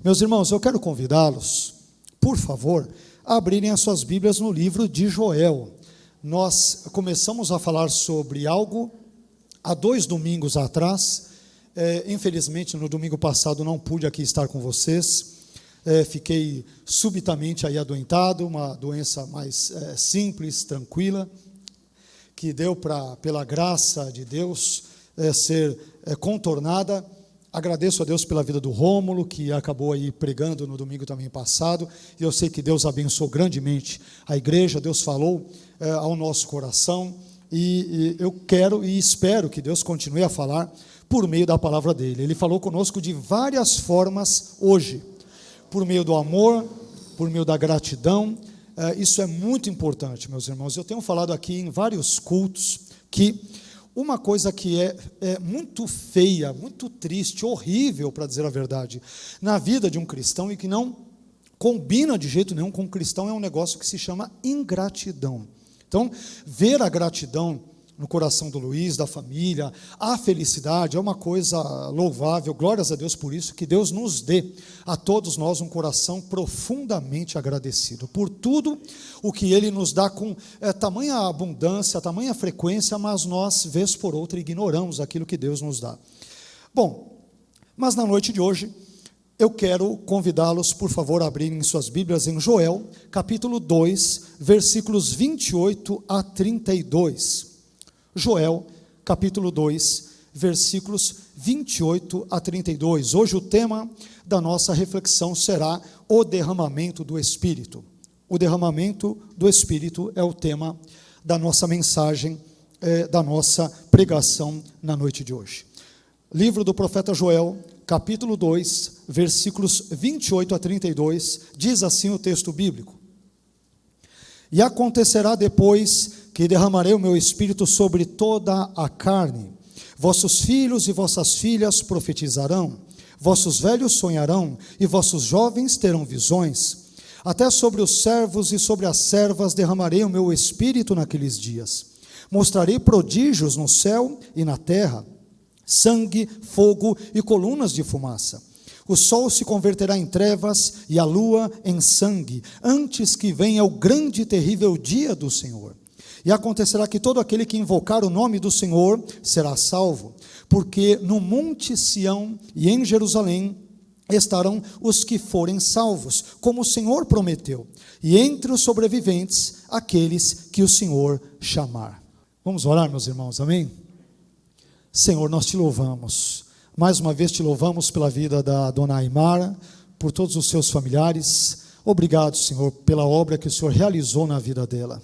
Meus irmãos, eu quero convidá-los, por favor, a abrirem as suas Bíblias no livro de Joel. Nós começamos a falar sobre algo há 2 domingos atrás. Infelizmente, no domingo passado não pude aqui estar com vocês. Fiquei subitamente aí adoentado, uma doença mais simples, tranquila, que deu para, pela graça de Deus, ser contornada. Agradeço a Deus pela vida do Rômulo, que acabou aí pregando no domingo também passado, e eu sei que Deus abençoou grandemente a igreja. Deus falou ao nosso coração, e eu quero e espero que Deus continue a falar por meio da palavra dele. Ele falou conosco de várias formas hoje, por meio do amor, por meio da gratidão. Isso é muito importante, meus irmãos. Eu tenho falado aqui em vários cultos que uma coisa que é muito feia, muito triste, horrível, para dizer a verdade, na vida de um cristão e que não combina de jeito nenhum com um cristão, é um negócio que se chama ingratidão. Então, ver a gratidão no coração do Luiz, da família, a felicidade é uma coisa louvável. Glórias a Deus por isso, que Deus nos dê a todos nós um coração profundamente agradecido por tudo o que Ele nos dá com tamanha abundância, tamanha frequência, mas nós, vez por outra, ignoramos aquilo que Deus nos dá. Bom, mas na noite de hoje, eu quero convidá-los, por favor, a abrirem suas Bíblias em Joel, capítulo 2, versículos 28 a 32. Joel, capítulo 2, versículos 28 a 32. Hoje o tema da nossa reflexão será o derramamento do Espírito. O derramamento do Espírito é o tema da nossa mensagem, da nossa pregação na noite de hoje. Livro do profeta Joel, capítulo 2, versículos 28 a 32, diz assim o texto bíblico: E acontecerá depois que derramarei o meu espírito sobre toda a carne. Vossos filhos e vossas filhas profetizarão, vossos velhos sonharão, e vossos jovens terão visões. Até sobre os servos e sobre as servas derramarei o meu espírito naqueles dias. Mostrarei prodígios no céu e na terra, sangue, fogo e colunas de fumaça. O sol se converterá em trevas e a lua em sangue, antes que venha o grande e terrível dia do Senhor. E acontecerá que todo aquele que invocar o nome do Senhor será salvo, porque no monte Sião e em Jerusalém estarão os que forem salvos, como o Senhor prometeu, e entre os sobreviventes, aqueles que o Senhor chamar. Vamos orar, meus irmãos, amém? Senhor, nós te louvamos, mais uma vez te louvamos pela vida da dona Aimara, por todos os seus familiares. Obrigado, Senhor, pela obra que o Senhor realizou na vida dela.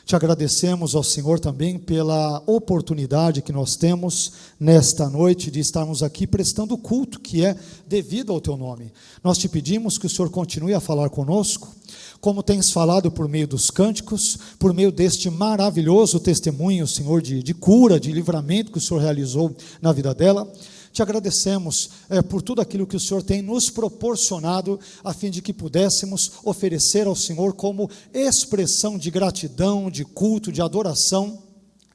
Te agradecemos ao Senhor também pela oportunidade que nós temos nesta noite de estarmos aqui prestando culto que é devido ao teu nome. Nós te pedimos que o Senhor continue a falar conosco, como tens falado por meio dos cânticos, por meio deste maravilhoso testemunho, Senhor, de cura, de livramento que o Senhor realizou na vida dela. Te agradecemos por tudo aquilo que o Senhor tem nos proporcionado, a fim de que pudéssemos oferecer ao Senhor como expressão de gratidão, de culto, de adoração,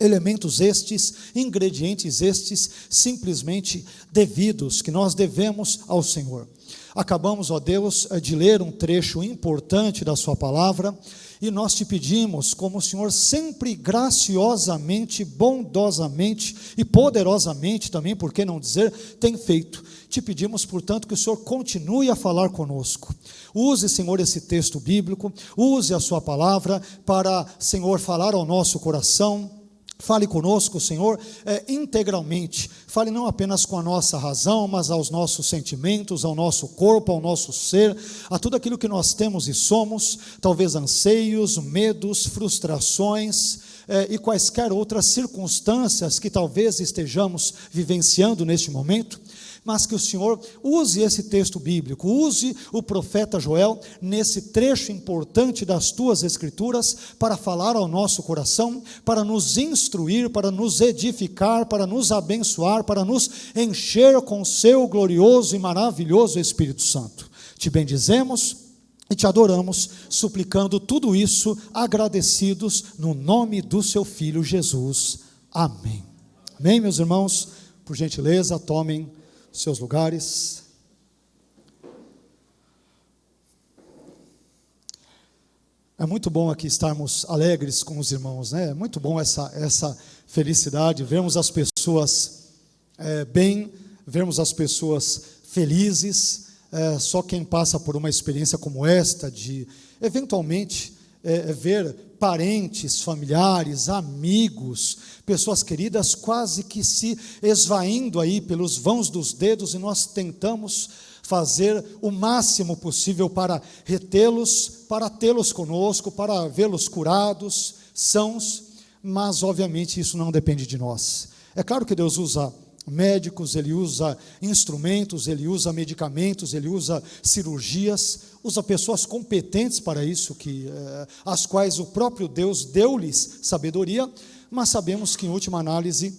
elementos estes, ingredientes estes, simplesmente devidos, que nós devemos ao Senhor. Acabamos, ó Deus, de ler um trecho importante da sua palavra, e nós te pedimos, como o Senhor sempre graciosamente, bondosamente e poderosamente também, por que não dizer, tem feito. Te pedimos, portanto, que o Senhor continue a falar conosco. Use, Senhor, esse texto bíblico, use a sua palavra para, Senhor, falar ao nosso coração. Fale conosco, Senhor, integralmente. Fale não apenas com a nossa razão, mas aos nossos sentimentos, ao nosso corpo, ao nosso ser, a tudo aquilo que nós temos e somos, talvez anseios, medos, frustrações e quaisquer outras circunstâncias que talvez estejamos vivenciando neste momento. Mas que o Senhor use esse texto bíblico, use o profeta Joel nesse trecho importante das tuas escrituras para falar ao nosso coração, para nos instruir, para nos edificar, para nos abençoar, para nos encher com o seu glorioso e maravilhoso Espírito Santo. Te bendizemos e te adoramos, suplicando tudo isso, agradecidos no nome do seu Filho Jesus. Amém. Amém, meus irmãos? Por gentileza, tomem seus lugares. É muito bom aqui estarmos alegres com os irmãos, né? É muito bom essa felicidade, vermos as pessoas bem, vermos as pessoas felizes. Só quem passa por uma experiência como esta, de eventualmente ver parentes, familiares, amigos, pessoas queridas quase que se esvaindo aí pelos vãos dos dedos, e nós tentamos fazer o máximo possível para retê-los, para tê-los conosco, para vê-los curados, sãos, mas obviamente isso não depende de nós. É claro que Deus usa médicos, Ele usa instrumentos, Ele usa medicamentos, Ele usa cirurgias, usa pessoas competentes para isso, as quais o próprio Deus deu-lhes sabedoria, mas sabemos que em última análise,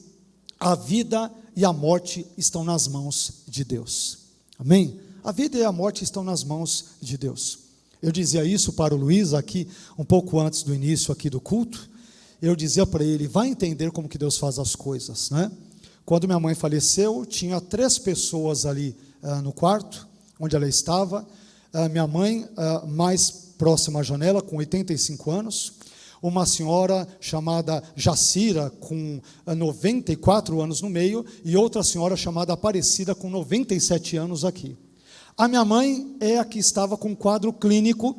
a vida e a morte estão nas mãos de Deus. Amém? A vida e a morte estão nas mãos de Deus. Eu dizia isso para o Luiz aqui, um pouco antes do início aqui do culto. Eu dizia para ele, vai entender como que Deus faz as coisas, né? Quando minha mãe faleceu, tinha 3 pessoas ali no quarto, onde ela estava. Minha mãe, mais próxima à janela, com 85 anos. Uma senhora chamada Jacira, com 94 anos no meio, e outra senhora chamada Aparecida, com 97 anos aqui. A minha mãe é a que estava com quadro clínico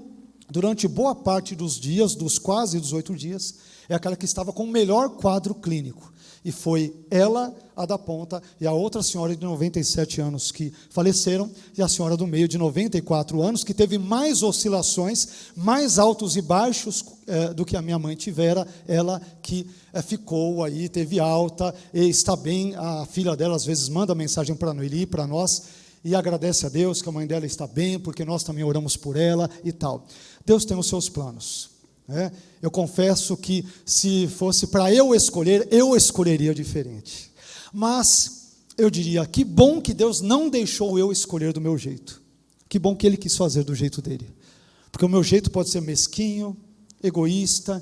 durante boa parte dos dias, dos quase 18 dias, é aquela que estava com o melhor quadro clínico. E foi ela, a da ponta, e a outra senhora de 97 anos que faleceram, e a senhora do meio de 94 anos, que teve mais oscilações, mais altos e baixos do que a minha mãe tivera, ela que ficou aí, teve alta, e está bem. A filha dela às vezes manda mensagem para a Noeli, para nós, e agradece a Deus que a mãe dela está bem, porque nós também oramos por ela e tal. Deus tem os seus planos. Eu confesso que se fosse para eu escolheria diferente. Mas eu diria, que bom que Deus não deixou eu escolher do meu jeito. Que bom que Ele quis fazer do jeito dele. Porque o meu jeito pode ser mesquinho, egoísta,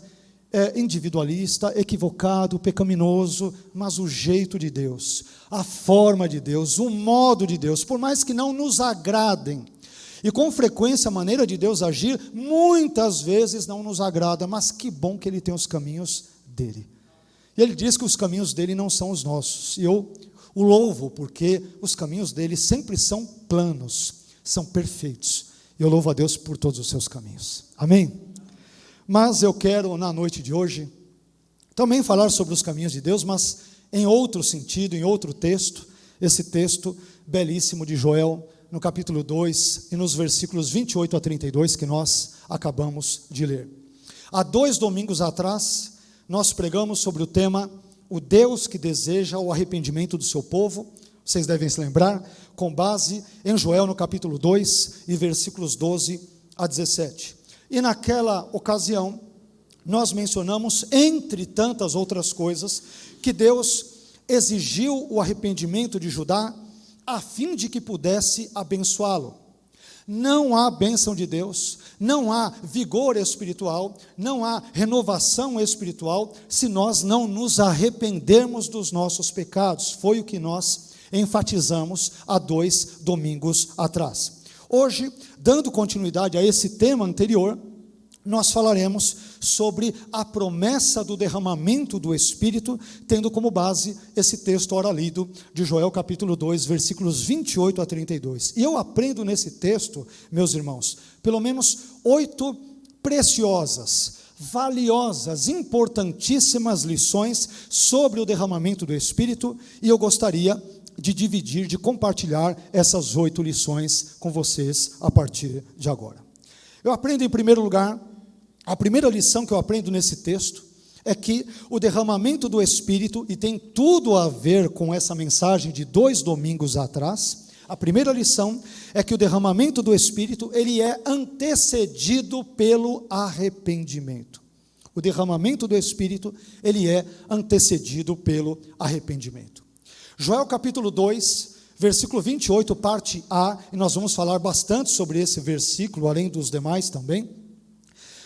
individualista, equivocado, pecaminoso, mas o jeito de Deus, a forma de Deus, o modo de Deus, por mais que não nos agradem, e com frequência a maneira de Deus agir, muitas vezes não nos agrada, mas que bom que Ele tem os caminhos dEle. E Ele diz que os caminhos dEle não são os nossos, e eu o louvo, porque os caminhos dEle sempre são planos, são perfeitos, e eu louvo a Deus por todos os seus caminhos. Amém? Mas eu quero, na noite de hoje, também falar sobre os caminhos de Deus, mas em outro sentido, em outro texto, esse texto belíssimo de Joel, no capítulo 2, e nos versículos 28 a 32, que nós acabamos de ler. Há 2 domingos atrás, nós pregamos sobre o tema, o Deus que deseja o arrependimento do seu povo. Vocês devem se lembrar, com base em Joel, no capítulo 2, e versículos 12 a 17. E naquela ocasião, nós mencionamos, entre tantas outras coisas, que Deus exigiu o arrependimento de Judá, a fim de que pudesse abençoá-lo. Não há bênção de Deus, não há vigor espiritual, não há renovação espiritual, se nós não nos arrependermos dos nossos pecados. Foi o que nós enfatizamos há 2 domingos atrás. Hoje, dando continuidade a esse tema anterior, nós falaremos sobre a promessa do derramamento do Espírito, tendo como base esse texto ora lido de Joel capítulo 2, versículos 28 a 32. E eu aprendo nesse texto, meus irmãos, pelo menos 8 preciosas, valiosas, importantíssimas lições sobre o derramamento do Espírito, e eu gostaria de dividir, de compartilhar essas 8 lições com vocês a partir de agora. Eu aprendo em primeiro lugar, a primeira lição que eu aprendo nesse texto é que o derramamento do Espírito, e tem tudo a ver com essa mensagem de 2 domingos atrás, a primeira lição é que o derramamento do Espírito, ele é antecedido pelo arrependimento. O derramamento do Espírito, ele é antecedido pelo arrependimento. Joel capítulo 2, versículo 28, parte A, e nós vamos falar bastante sobre esse versículo, além dos demais também.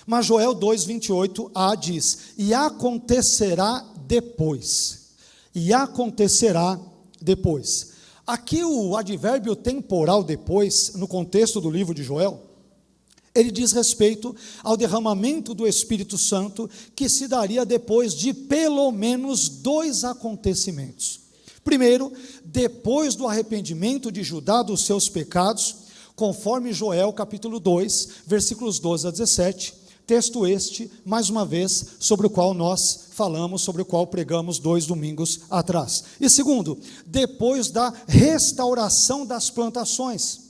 Mas Joel 2, 28a diz, e acontecerá depois. E acontecerá depois. Aqui o advérbio temporal depois, no contexto do livro de Joel, Ele diz respeito ao derramamento do Espírito Santo, que se daria depois de pelo menos 2 acontecimentos. Primeiro, depois do arrependimento de Judá dos seus pecados, conforme Joel capítulo 2, versículos 12 a 17, texto este, mais uma vez, sobre o qual nós falamos, sobre o qual pregamos 2 domingos atrás. E segundo, depois da restauração das plantações,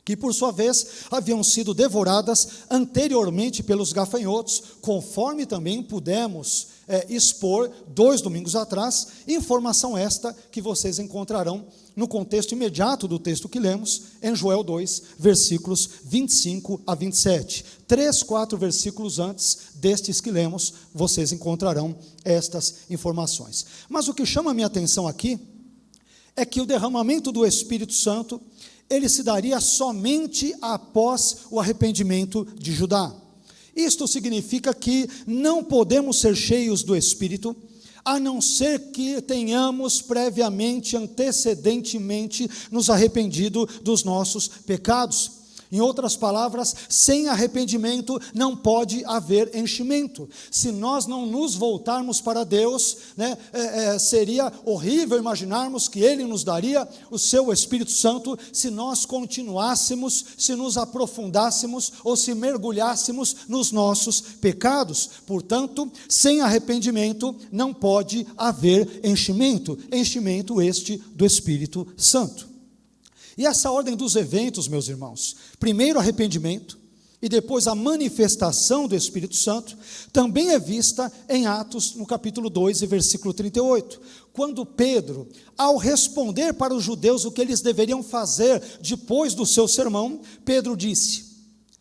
que por sua vez haviam sido devoradas anteriormente pelos gafanhotos, conforme também pudemos expor 2 domingos atrás, informação esta que vocês encontrarão no contexto imediato do texto que lemos, em Joel 2, versículos 25 a 27. 3, 4 versículos antes destes que lemos, vocês encontrarão estas informações. Mas o que chama a minha atenção aqui, é que o derramamento do Espírito Santo, ele se daria somente após o arrependimento de Judá. Isto significa que não podemos ser cheios do Espírito, a não ser que tenhamos previamente, antecedentemente, nos arrependido dos nossos pecados. Em outras palavras, sem arrependimento não pode haver enchimento. Se nós não nos voltarmos para Deus, seria horrível imaginarmos que Ele nos daria o seu Espírito Santo se nós continuássemos, se nos aprofundássemos ou se mergulhássemos nos nossos pecados. Portanto, sem arrependimento não pode haver enchimento, enchimento este do Espírito Santo. E essa ordem dos eventos, meus irmãos, primeiro arrependimento e depois a manifestação do Espírito Santo, também é vista em Atos, no capítulo 2 e versículo 38, quando Pedro, ao responder para os judeus o que eles deveriam fazer depois do seu sermão, Pedro disse: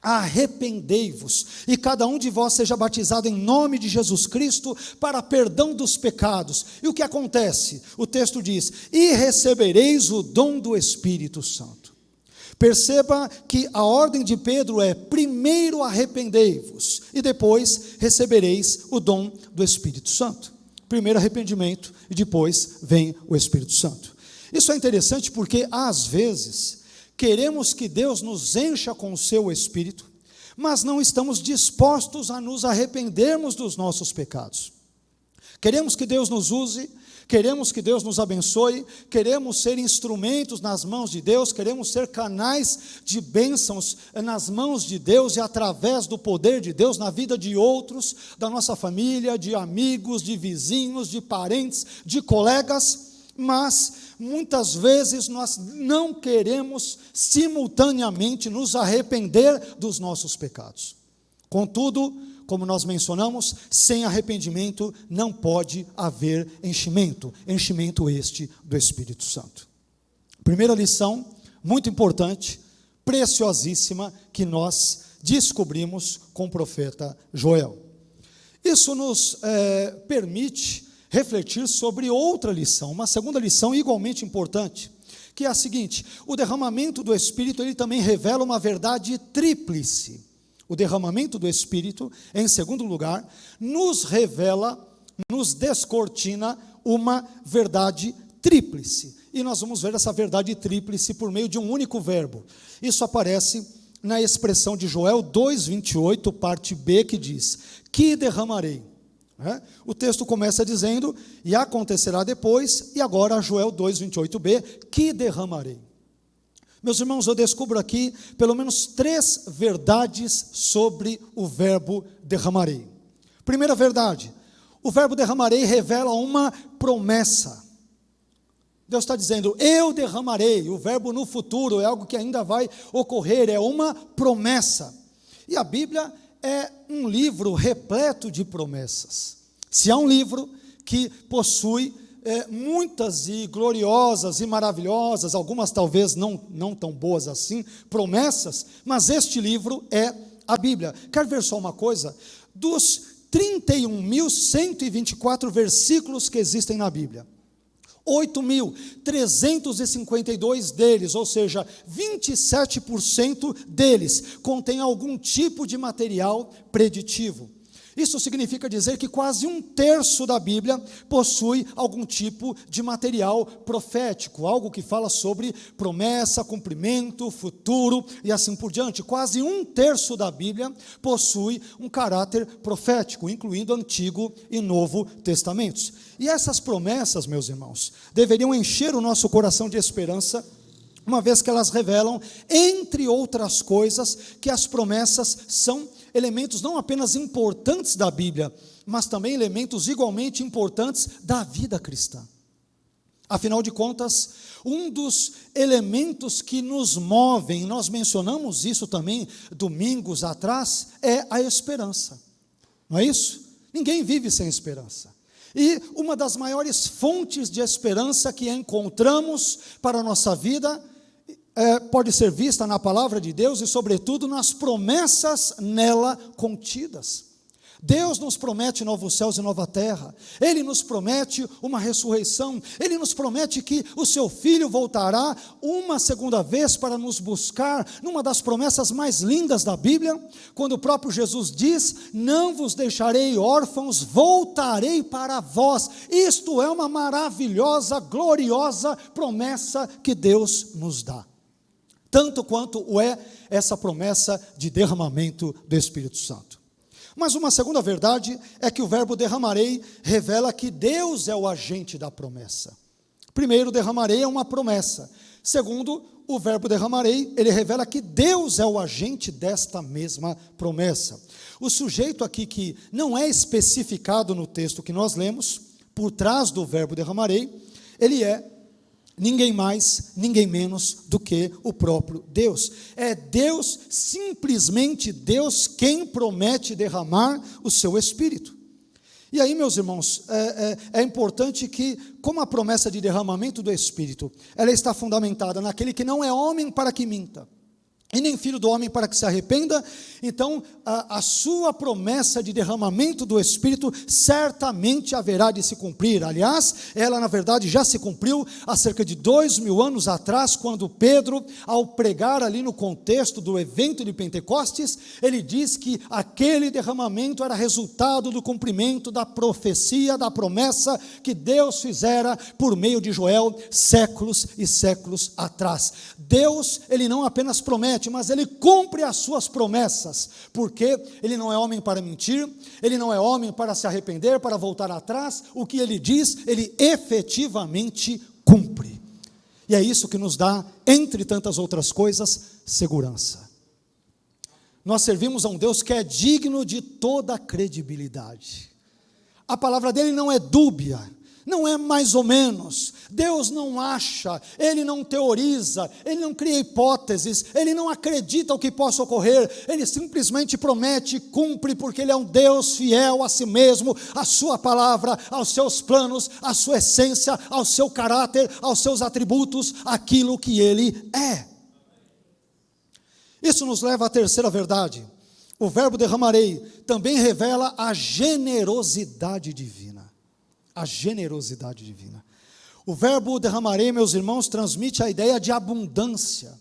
arrependei-vos, e cada um de vós seja batizado em nome de Jesus Cristo, para perdão dos pecados. E o que acontece? O texto diz: e recebereis o dom do Espírito Santo. Perceba que a ordem de Pedro é: primeiro arrependei-vos, e depois recebereis o dom do Espírito Santo. Primeiro arrependimento, e depois vem o Espírito Santo. Isso é interessante porque, às vezes, queremos que Deus nos encha com o seu Espírito, mas não estamos dispostos a nos arrependermos dos nossos pecados. Queremos que Deus nos use, queremos que Deus nos abençoe, queremos ser instrumentos nas mãos de Deus, queremos ser canais de bênçãos nas mãos de Deus e através do poder de Deus na vida de outros, da nossa família, de amigos, de vizinhos, de parentes, de colegas, mas muitas vezes nós não queremos simultaneamente nos arrepender dos nossos pecados. Contudo, como nós mencionamos, sem arrependimento não pode haver enchimento, enchimento este do Espírito Santo. Primeira lição, muito importante, preciosíssima, que nós descobrimos com o profeta Joel. Isso nos permite refletir sobre outra lição, uma segunda lição igualmente importante, que é a seguinte: o derramamento do Espírito, ele também revela uma verdade tríplice. O derramamento do Espírito, em segundo lugar, nos revela, nos descortina uma verdade tríplice. E nós vamos ver essa verdade tríplice por meio de um único verbo. Isso aparece na expressão de Joel 2:28, parte B, que diz: que derramarei. O texto começa dizendo: e acontecerá depois, e agora Joel 2:28b, que derramarei. Meus irmãos, eu descubro aqui pelo menos 3 verdades sobre o verbo derramarei. Primeira verdade: o verbo derramarei revela uma promessa. Deus está dizendo: eu derramarei. O verbo no futuro é algo que ainda vai ocorrer, é uma promessa. E a Bíblia é um livro repleto de promessas. Se há um livro que possui muitas e gloriosas e maravilhosas, algumas talvez não tão boas assim, promessas, mas este livro é a Bíblia. Quer ver só uma coisa? Dos 31.124 versículos que existem na Bíblia, 8.352 deles, ou seja, 27% deles, contém algum tipo de material preditivo. Isso significa dizer que quase 1/3 da Bíblia possui algum tipo de material profético, algo que fala sobre promessa, cumprimento, futuro e assim por diante. Quase 1/3 da Bíblia possui um caráter profético, incluindo Antigo e Novo Testamentos. E essas promessas, meus irmãos, deveriam encher o nosso coração de esperança, uma vez que elas revelam, entre outras coisas, que as promessas são elementos não apenas importantes da Bíblia, mas também elementos igualmente importantes da vida cristã. Afinal de contas, um dos elementos que nos movem, nós mencionamos isso também domingos atrás, é a esperança. Não é isso? Ninguém vive sem esperança. E uma das maiores fontes de esperança que encontramos para a nossa vida pode ser vista na palavra de Deus e, sobretudo, nas promessas nela contidas. Deus nos promete novos céus e nova terra. Ele nos promete uma ressurreição. Ele nos promete que o seu Filho voltará uma segunda vez para nos buscar, numa das promessas mais lindas da Bíblia, quando o próprio Jesus diz: não vos deixarei órfãos, voltarei para vós. Isto é uma maravilhosa, gloriosa promessa que Deus nos dá. Tanto quanto o é essa promessa de derramamento do Espírito Santo. Mas uma segunda verdade é que o verbo derramarei revela que Deus é o agente da promessa. Primeiro, derramarei é uma promessa. Segundo, o verbo derramarei, ele revela que Deus é o agente desta mesma promessa. O sujeito aqui que não é especificado no texto que nós lemos, por trás do verbo derramarei, ele é ninguém mais, ninguém menos do que o próprio Deus. É Deus, simplesmente Deus, quem promete derramar o seu Espírito. E aí, meus irmãos, é importante que, como a promessa de derramamento do Espírito, ela está fundamentada naquele que não é homem para que minta, e nem filho do homem para que se arrependa, então a sua promessa de derramamento do Espírito certamente haverá de se cumprir. Aliás, ela na verdade já se cumpriu há cerca de 2000 anos atrás, quando Pedro, ao pregar ali no contexto do evento de Pentecostes, ele diz que aquele derramamento era resultado do cumprimento da profecia, da promessa que Deus fizera por meio de Joel séculos e séculos atrás. Deus, ele não apenas promete, mas ele cumpre as suas promessas, porque ele não é homem para mentir, ele não é homem para se arrepender, para voltar atrás. O que ele diz, ele efetivamente cumpre. E é isso que nos dá, entre tantas outras coisas, segurança. Nós servimos a um Deus que é digno de toda credibilidade. A palavra dele não é dúbia, não é mais ou menos. Deus não acha, Ele não teoriza, Ele não cria hipóteses, Ele não acredita o que possa ocorrer, Ele simplesmente promete, cumpre, porque Ele é um Deus fiel a si mesmo, à sua palavra, aos seus planos, à sua essência, ao seu caráter, aos seus atributos, aquilo que Ele é. Isso nos leva à terceira verdade. O verbo derramarei também revela a generosidade divina. A generosidade divina. O verbo derramarei, meus irmãos, transmite a ideia de abundância,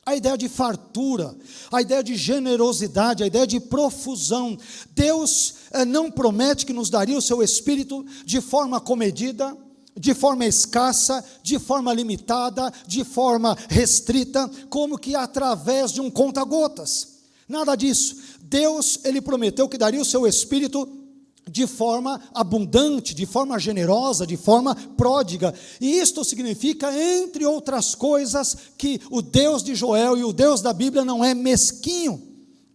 a ideia de fartura, a ideia de generosidade, a ideia de profusão. Deus não promete que nos daria o seu Espírito de forma comedida, de forma escassa, de forma limitada, de forma restrita, como que através de um conta-gotas. Nada disso. Deus, ele prometeu que daria o seu Espírito de forma abundante, de forma generosa, de forma pródiga. E isto significa, entre outras coisas, que o Deus de Joel e o Deus da Bíblia não é mesquinho,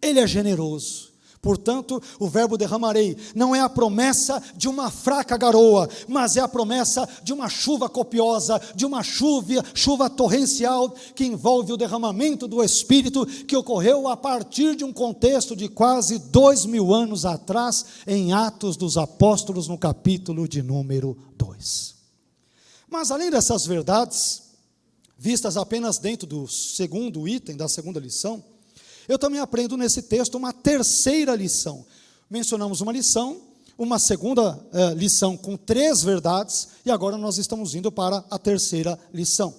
Ele é generoso. Portanto, o verbo derramarei não é a promessa de uma fraca garoa, mas é a promessa de uma chuva copiosa, de uma chuva torrencial, que envolve o derramamento do Espírito, que ocorreu a partir de um contexto de quase 2000 anos atrás, em Atos dos Apóstolos, no capítulo de número 2. Mas além dessas verdades, vistas apenas dentro do segundo item, da segunda lição, eu também aprendo nesse texto uma terceira lição. Mencionamos uma lição, uma segunda lição com 3 verdades, e agora nós estamos indo para a terceira lição.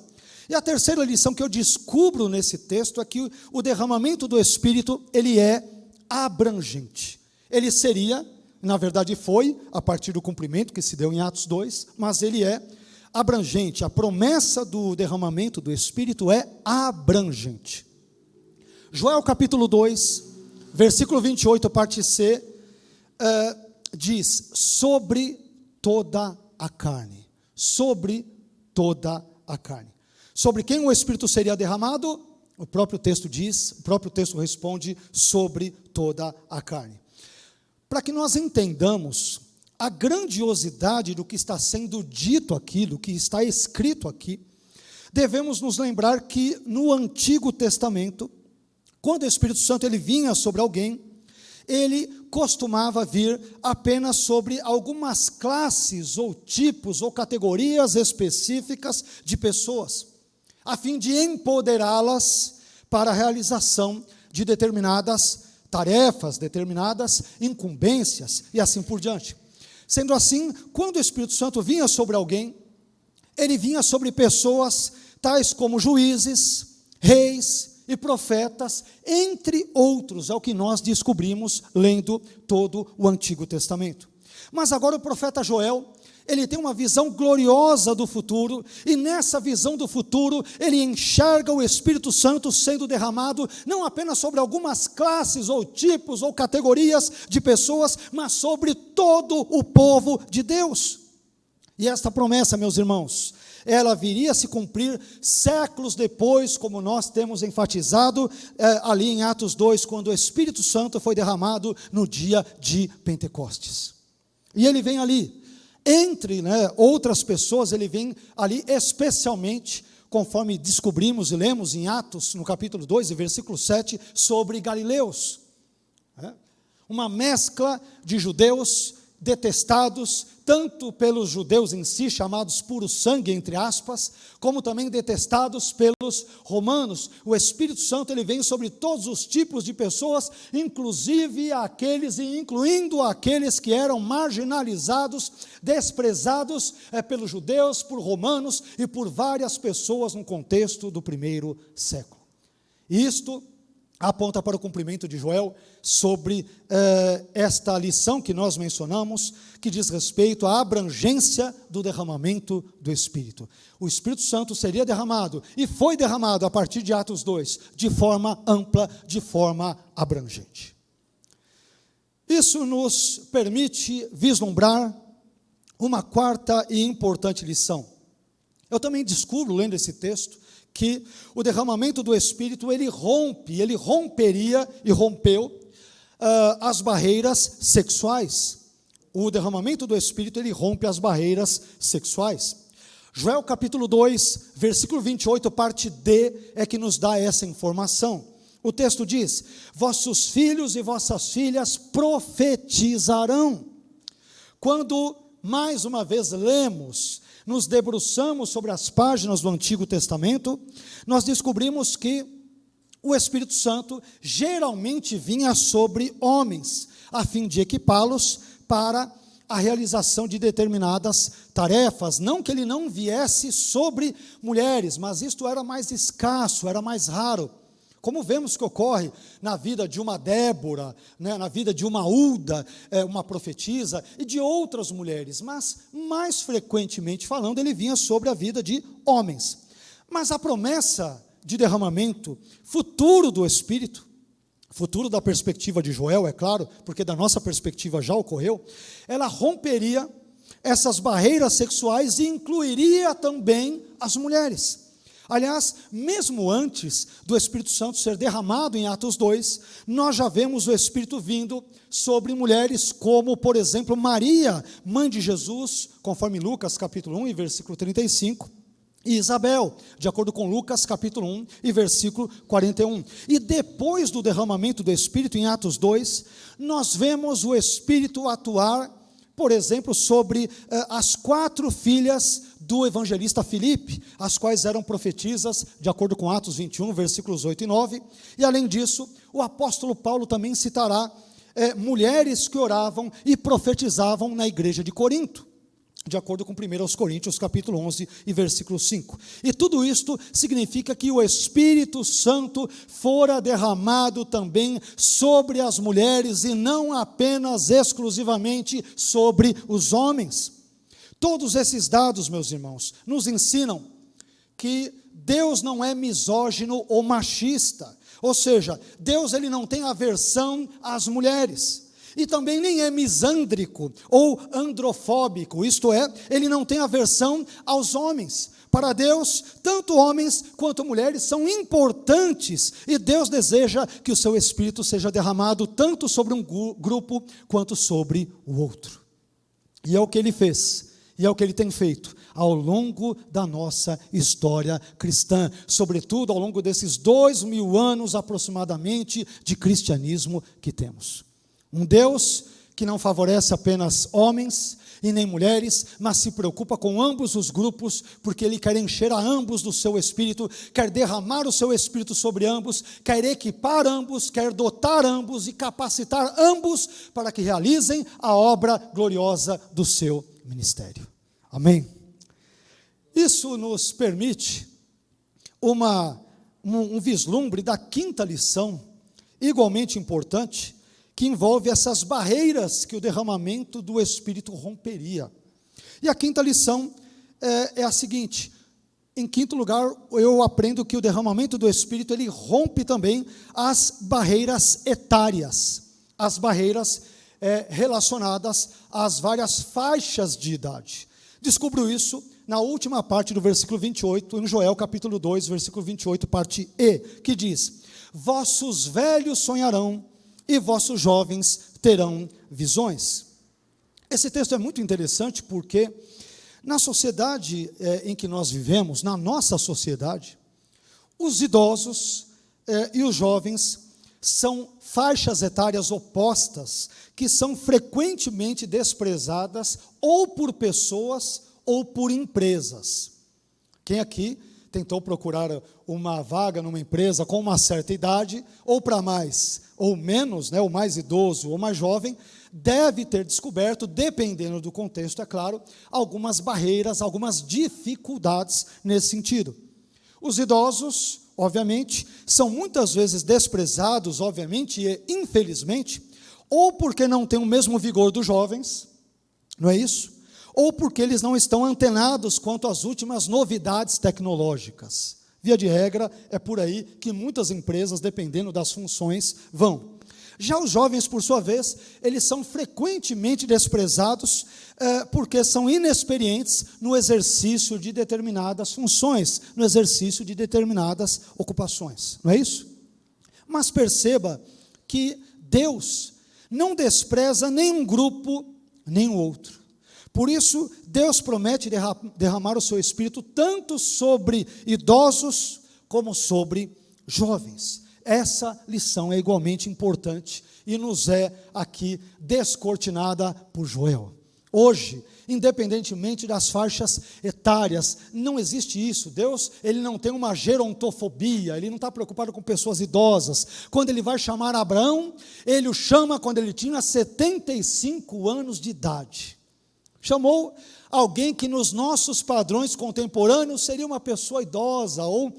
E a terceira lição que eu descubro nesse texto é que o derramamento do Espírito, ele é abrangente. Ele seria, na verdade foi a partir do cumprimento que se deu em Atos 2, mas ele é abrangente. A promessa do derramamento do Espírito é abrangente. Joel capítulo 2, versículo 28, parte C, diz: sobre toda a carne. Sobre toda a carne. Sobre quem o Espírito seria derramado? O próprio texto diz, o próprio texto responde: sobre toda a carne. Para que nós entendamos a grandiosidade do que está sendo dito aqui, do que está escrito aqui, devemos nos lembrar que no Antigo Testamento, quando o Espírito Santo ele vinha sobre alguém, ele costumava vir apenas sobre algumas classes ou tipos ou categorias específicas de pessoas, a fim de empoderá-las para a realização de determinadas tarefas, determinadas incumbências e assim por diante. Sendo assim, quando o Espírito Santo vinha sobre alguém, ele vinha sobre pessoas tais como juízes, reis e profetas, entre outros, é o que nós descobrimos lendo todo o Antigo Testamento. Mas agora o profeta Joel, ele tem uma visão gloriosa do futuro, e nessa visão do futuro, ele enxerga o Espírito Santo sendo derramado, não apenas sobre algumas classes, ou tipos, ou categorias de pessoas, mas sobre todo o povo de Deus. E esta promessa, meus irmãos, ela viria a se cumprir séculos depois, como nós temos enfatizado ali em Atos 2, quando o Espírito Santo foi derramado no dia de Pentecostes. E ele vem ali, entre outras pessoas, ele vem ali especialmente, conforme descobrimos e lemos em Atos, no capítulo 2, versículo 7, sobre galileus. Uma mescla de judeus detestados, tanto pelos judeus em si, chamados puro sangue, entre aspas, como também detestados pelos romanos. O Espírito Santo, ele vem sobre todos os tipos de pessoas, inclusive aqueles e incluindo aqueles que eram marginalizados, desprezados pelos judeus, por romanos e por várias pessoas no contexto do primeiro século. Isto aponta para o cumprimento de Joel sobre esta lição que nós mencionamos, que diz respeito à abrangência do derramamento do Espírito. O Espírito Santo seria derramado, e foi derramado a partir de Atos 2, de forma ampla, de forma abrangente. Isso nos permite vislumbrar uma quarta e importante lição. Eu também descubro, lendo esse texto, que o derramamento do Espírito, ele romperia e rompeu as barreiras sexuais. O derramamento do Espírito, ele rompe as barreiras sexuais. Joel capítulo 2, versículo 28, parte D, é que nos dá essa informação. O texto diz: vossos filhos e vossas filhas profetizarão. Quando, mais uma vez, lemos, nos debruçamos sobre as páginas do Antigo Testamento, nós descobrimos que o Espírito Santo geralmente vinha sobre homens, a fim de equipá-los para a realização de determinadas tarefas. Não que ele não viesse sobre mulheres, mas isto era mais escasso, era mais raro. Como vemos que ocorre na vida de uma Débora, na vida de uma Ulda, uma profetisa, e de outras mulheres, mas mais frequentemente falando, ele vinha sobre a vida de homens. Mas a promessa de derramamento futuro do Espírito, futuro da perspectiva de Joel, é claro, porque da nossa perspectiva já ocorreu, ela romperia essas barreiras sexuais e incluiria também as mulheres. Aliás, mesmo antes do Espírito Santo ser derramado em Atos 2, nós já vemos o Espírito vindo sobre mulheres como, por exemplo, Maria, mãe de Jesus, conforme Lucas capítulo 1 e versículo 35, e Isabel, de acordo com Lucas capítulo 1 e versículo 41. E depois do derramamento do Espírito em Atos 2, nós vemos o Espírito atuar, por exemplo, sobre as 4 filhas do evangelista Filipe, as quais eram profetisas, de acordo com Atos 21, versículos 8 e 9, e além disso, o apóstolo Paulo também citará mulheres que oravam e profetizavam na igreja de Corinto. de acordo com 1 Coríntios capítulo 11 e versículo 5. E tudo isto significa que o Espírito Santo fora derramado também sobre as mulheres e não apenas exclusivamente sobre os homens. Todos esses dados, meus irmãos, nos ensinam que Deus não é misógino ou machista, ou seja, Deus ele não tem aversão às mulheres. E também nem é misândrico ou androfóbico, isto é, ele não tem aversão aos homens. Para Deus, tanto homens quanto mulheres são importantes, e Deus deseja que o seu Espírito seja derramado tanto sobre um grupo quanto sobre o outro. E é o que ele fez, e é o que ele tem feito ao longo da nossa história cristã, sobretudo ao longo desses 2000 anos aproximadamente de cristianismo que temos. Um Deus que não favorece apenas homens e nem mulheres, mas se preocupa com ambos os grupos, porque Ele quer encher a ambos do seu Espírito, quer derramar o seu Espírito sobre ambos, quer equipar ambos, quer dotar ambos e capacitar ambos para que realizem a obra gloriosa do seu ministério. Amém? Isso nos permite um vislumbre da quinta lição, igualmente importante, que envolve essas barreiras que o derramamento do Espírito romperia. E a quinta lição é a seguinte: em quinto lugar, eu aprendo que o derramamento do Espírito, ele rompe também as barreiras etárias, as barreiras relacionadas às várias faixas de idade. Descubro isso na última parte do versículo 28, em Joel capítulo 2, versículo 28, parte E, que diz: vossos velhos sonharão, e vossos jovens terão visões. Esse texto é muito interessante porque na sociedade em que nós vivemos, na nossa sociedade, os idosos e os jovens são faixas etárias opostas, que são frequentemente desprezadas ou por pessoas ou por empresas. Quem aqui tentou procurar uma vaga numa empresa com uma certa idade, ou para mais ou menos, o mais idoso ou mais jovem, deve ter descoberto, dependendo do contexto, é claro, algumas barreiras, algumas dificuldades nesse sentido. Os idosos, obviamente, são muitas vezes desprezados, obviamente, e infelizmente, ou porque não têm o mesmo vigor dos jovens, não é isso? Ou porque eles não estão antenados quanto às últimas novidades tecnológicas. Via de regra, é por aí que muitas empresas, dependendo das funções, vão. Já os jovens, por sua vez, eles são frequentemente desprezados porque são inexperientes no exercício de determinadas funções, no exercício de determinadas ocupações. Não é isso? Mas perceba que Deus não despreza nenhum grupo, nem o outro. Por isso, Deus promete derramar o seu Espírito tanto sobre idosos como sobre jovens. Essa lição é igualmente importante e nos é aqui descortinada por Joel. Hoje, independentemente das faixas etárias, não existe isso. Deus, ele não tem uma gerontofobia, ele não está preocupado com pessoas idosas. Quando ele vai chamar Abraão, ele o chama quando ele tinha 75 anos de idade. Chamou alguém que nos nossos padrões contemporâneos seria uma pessoa idosa ou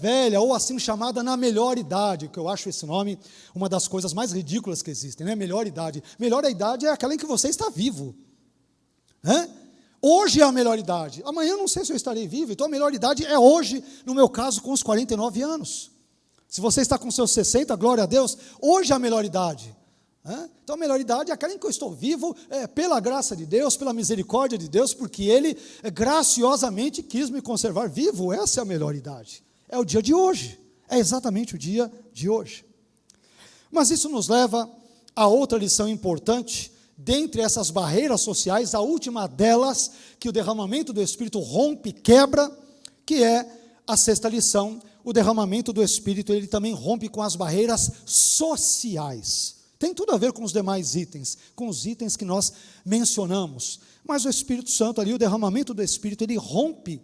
velha, ou assim chamada na melhor idade, que eu acho esse nome uma das coisas mais ridículas que existem, né? Melhor idade. Melhor idade é aquela em que você está vivo. Hoje é a melhor idade. Amanhã eu não sei se eu estarei vivo, então a melhor idade é hoje, no meu caso, com os 49 anos. Se você está com seus 60, glória a Deus, hoje é a melhor idade. Então a melhor idade é aquela em que eu estou vivo, pela graça de Deus, pela misericórdia de Deus, porque Ele graciosamente quis me conservar vivo. Essa é a melhor idade, é o dia de hoje, é exatamente o dia de hoje. Mas isso nos leva a outra lição importante, dentre essas barreiras sociais, a última delas, que o derramamento do Espírito rompe, quebra, que é a sexta lição. O derramamento do Espírito, ele também rompe com as barreiras sociais. Tem tudo a ver com os demais itens, com os itens que nós mencionamos. Mas o Espírito Santo ali, o derramamento do Espírito, ele rompe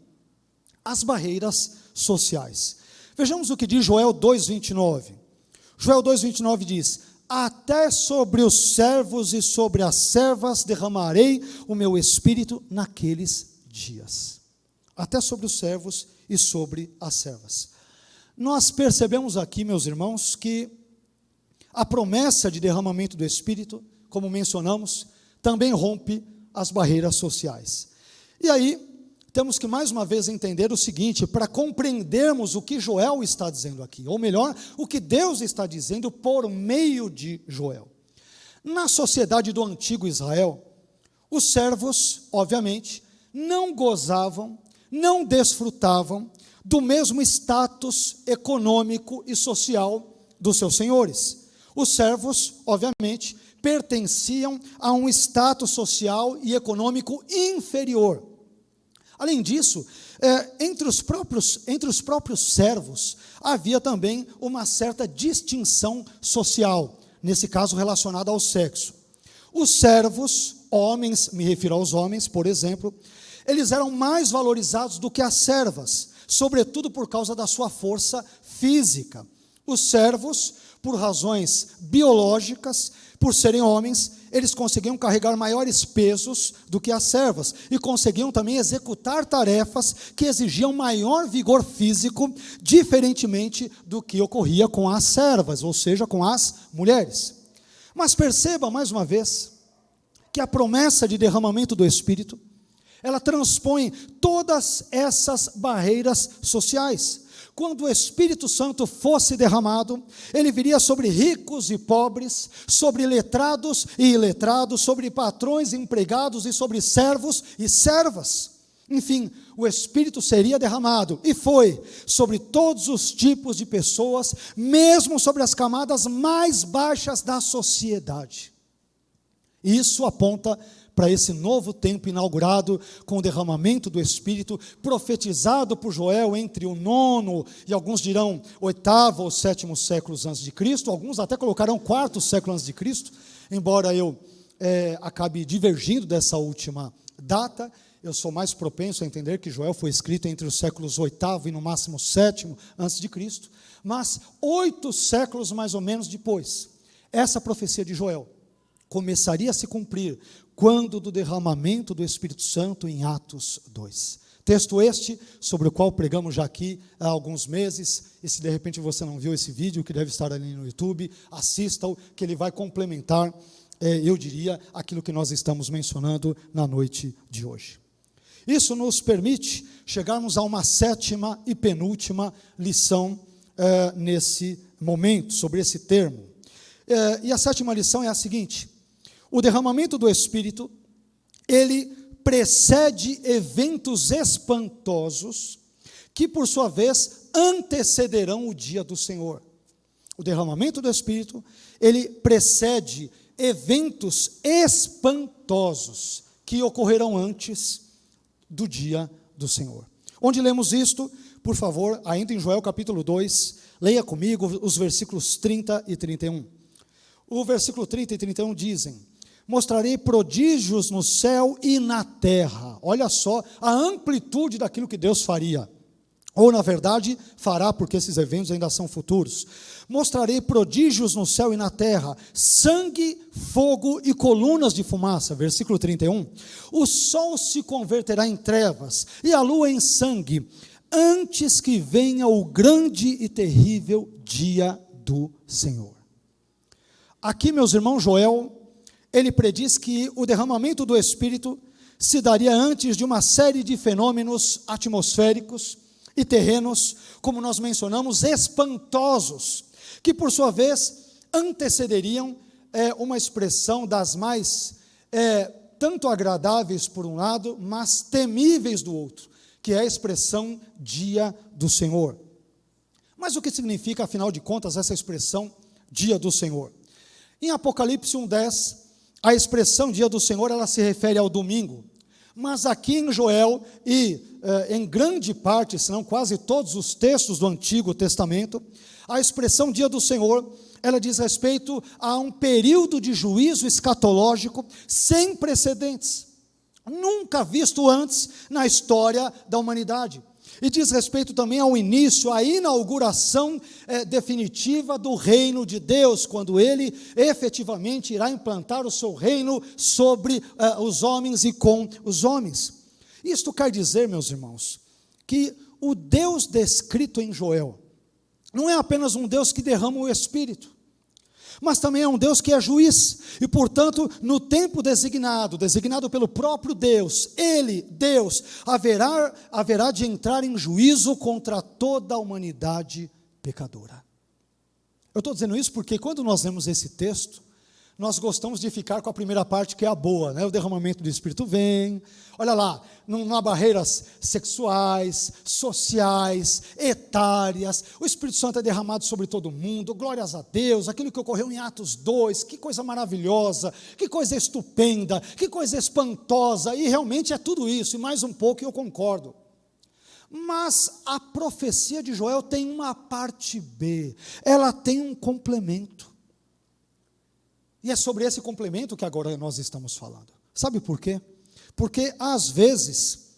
as barreiras sociais. Vejamos o que diz Joel 2,29. Joel 2,29 diz: até sobre os servos e sobre as servas derramarei o meu espírito naqueles dias. Até sobre os servos e sobre as servas. Nós percebemos aqui, meus irmãos, que a promessa de derramamento do Espírito, como mencionamos, também rompe as barreiras sociais. E aí, temos que mais uma vez entender o seguinte, para compreendermos o que Joel está dizendo aqui, ou melhor, o que Deus está dizendo por meio de Joel. Na sociedade do antigo Israel, os servos, obviamente, não gozavam, não desfrutavam do mesmo status econômico e social dos seus senhores. Os servos, obviamente, pertenciam a um status social e econômico inferior. Além disso, entre os próprios servos, havia também uma certa distinção social, nesse caso relacionada ao sexo. Os servos, homens, me refiro aos homens, por exemplo, eles eram mais valorizados do que as servas, sobretudo por causa da sua força física. Os servos, por razões biológicas, por serem homens, eles conseguiam carregar maiores pesos do que as servas e conseguiam também executar tarefas que exigiam maior vigor físico, diferentemente do que ocorria com as servas, ou seja, com as mulheres. Mas perceba mais uma vez que a promessa de derramamento do Espírito, ela transpõe todas essas barreiras sociais. Quando o Espírito Santo fosse derramado, ele viria sobre ricos e pobres, sobre letrados e iletrados, sobre patrões e empregados e sobre servos e servas. Enfim, o Espírito seria derramado, e foi, sobre todos os tipos de pessoas, mesmo sobre as camadas mais baixas da sociedade. Isso aponta para esse novo tempo inaugurado com o derramamento do Espírito, profetizado por Joel entre o 9º e alguns dirão 8º ou 7º séculos antes de Cristo, alguns até colocarão 4º século antes de Cristo, embora eu acabe divergindo dessa última data. Eu sou mais propenso a entender que Joel foi escrito entre os séculos 8º e no máximo 7º antes de Cristo, mas 8 séculos mais ou menos depois, essa profecia de Joel começaria a se cumprir quando do derramamento do Espírito Santo em Atos 2. Texto este, sobre o qual pregamos já aqui há alguns meses, e se de repente você não viu esse vídeo, que deve estar ali no YouTube, assista-o, que ele vai complementar, eu diria, aquilo que nós estamos mencionando na noite de hoje. Isso nos permite chegarmos a uma 7ª e penúltima lição nesse momento, sobre esse termo. E a 7ª lição é a seguinte: o derramamento do Espírito, ele precede eventos espantosos que, por sua vez, antecederão o dia do Senhor. O derramamento do Espírito, ele precede eventos espantosos que ocorrerão antes do dia do Senhor. Onde lemos isto? Por favor, ainda em Joel capítulo 2, leia comigo os versículos 30 e 31. O versículo 30 e 31 dizem: mostrarei prodígios no céu e na terra. Olha só a amplitude daquilo que Deus faria. Ou, na verdade, fará, porque esses eventos ainda são futuros. Mostrarei prodígios no céu e na terra, sangue, fogo e colunas de fumaça. Versículo 31. O sol se converterá em trevas e a lua em sangue, antes que venha o grande e terrível dia do Senhor. Aqui, meus irmãos, Joel, ele prediz que o derramamento do Espírito se daria antes de uma série de fenômenos atmosféricos e terrenos, como nós mencionamos, espantosos, que por sua vez antecederiam uma expressão das mais tanto agradáveis por um lado, mas temíveis do outro, que é a expressão dia do Senhor. Mas o que significa, afinal de contas, essa expressão dia do Senhor? Em Apocalipse 1:10, a expressão dia do Senhor, ela se refere ao domingo, mas aqui em Joel e em grande parte, se não quase todos os textos do Antigo Testamento, a expressão dia do Senhor, ela diz respeito a um período de juízo escatológico sem precedentes, nunca visto antes na história da humanidade. e diz respeito também ao início, à inauguração definitiva do reino de Deus, quando Ele efetivamente irá implantar o seu reino sobre os homens e com os homens. Isto quer dizer, meus irmãos, que o Deus descrito em Joel não é apenas um Deus que derrama o Espírito, mas também é um Deus que é juiz, e portanto, no tempo designado pelo próprio Deus, Ele, Deus, haverá de entrar em juízo contra toda a humanidade pecadora. Eu estou dizendo isso porque quando nós lemos esse texto, nós gostamos de ficar com a primeira parte, que é a boa, né? O derramamento do Espírito vem, olha lá, não há barreiras sexuais, sociais, etárias, o Espírito Santo é derramado sobre todo mundo, glórias a Deus, aquilo que ocorreu em Atos 2, que coisa maravilhosa, que coisa estupenda, que coisa espantosa, e realmente é tudo isso, e mais um pouco, e eu concordo. Mas a profecia de Joel tem uma parte B, ela tem um complemento. E é sobre esse complemento que agora nós estamos falando. Sabe por quê? Porque, às vezes,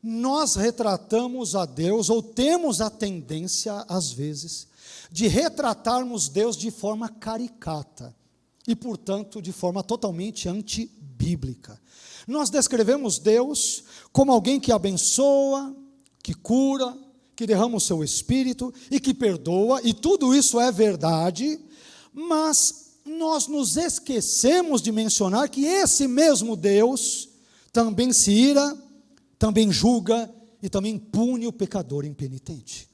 nós retratamos a Deus, ou temos a tendência, às vezes, de retratarmos Deus de forma caricata, e, portanto, de forma totalmente antibíblica. Nós descrevemos Deus como alguém que abençoa, que cura, que derrama o seu Espírito, e que perdoa, e tudo isso é verdade, mas nós nos esquecemos de mencionar que esse mesmo Deus também se ira, também julga e também pune o pecador impenitente.